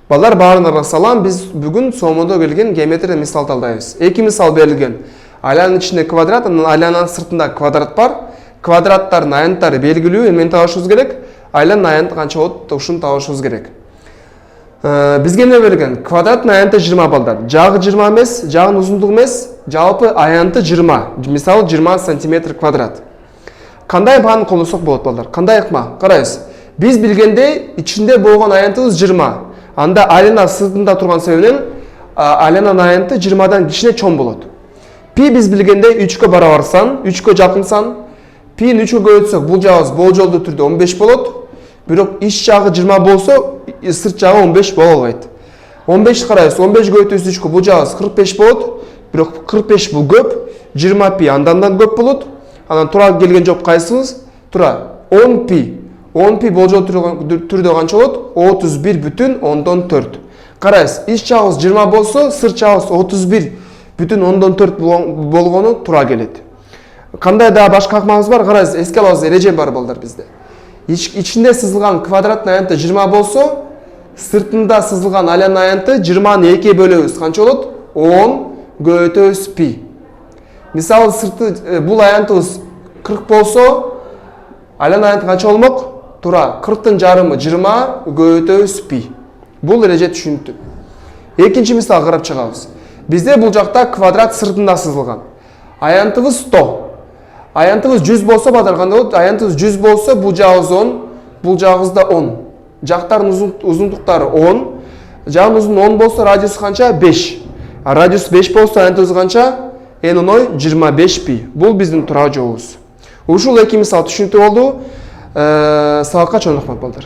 Балдар баарыңарга салам. Биз бүгүн сомодо келген геометрия мисал талдайбыз. Эки мисал берилген. Айланын ичинде квадрат, анан айлананын сыртында квадрат бар. Квадраттардын аянттары белгилүү, эми табышыбыз керек. Айланын аянты канча болот, ушуну табышыбыз керек. Бизге эмне берилген? Квадраттын аянты 20 балдар. Жагы 20 эмес, жагынын узундугу эмес, жалпы аянты 20. Мисалы 20 сантиметр квадрат. Кандай ыкманы колдонсок болот балдар? Кандай ыкма? Карайбыз. Биз билгендей ичинде болгон аянтыбыз 20. Анда айлана сыртында турган себебинен айлананын аянты 20дан кичине чоң болот. Пи биз билгендей 3кө барабар сан, 3кө жакын сан. Пи'ни 3кө көбөйтсөк бул жагыбыз болжолдуу түрдө 15 болот. Бирок ич жагы 20 болсо, сырт жагы 15 боло албайт. 15 карайбыз, 15 көбөйтөбүз 3кө бул жагыбыз 45 болот. Бирок 45 бул көп, 20 пи андан көп болот. Анан тура келген жоп кайсыбыз? Тура 10 пи. 10 пи болжолдуу түрдө канча болот? 31,4. Карайбыз, ич жагыбыз 20 болсо, сырт жагыбыз 31,4 болгону тура келет. Кандай да башка ыкмабыз бар? Карайбыз, эске алабыз, эреже бар балдар бизде. Ичинде сызылган квадраттын аянты 20 болсо, сыртында сызылган айланын аянты 20-ны 2 бөлөбүз. Канча болот? 10 көбөйтөбүз пи. Мисалы сырты бул аянтыбыз 40 болсо, айланын аянты канча болмок? Тура 40'тын жарымы 20 көбөйтөбүз пи. Бул эреже түшүнүктүү. Экинчи мисал карап чыгабыз. Бизде бул жакта квадрат сыртында сызылган. Аянтыбыз 100. Аянтыбыз 100 болсо балдар кандай болот? Аянтыбыз 100 болсо, бул жагыбыз 10, бул жагыбыз да 10. Жактардын узундуктары 10. Жагынын узуну 10 болсо, радиусу канча? 5. Радиус 5 болсо, аянтыбыз канча? Эн оной 25 пи. Бул биздин турак жолубуз. Ушул эки мисал түшүнүктүү болду. Сабакка чоң рахмат балдар.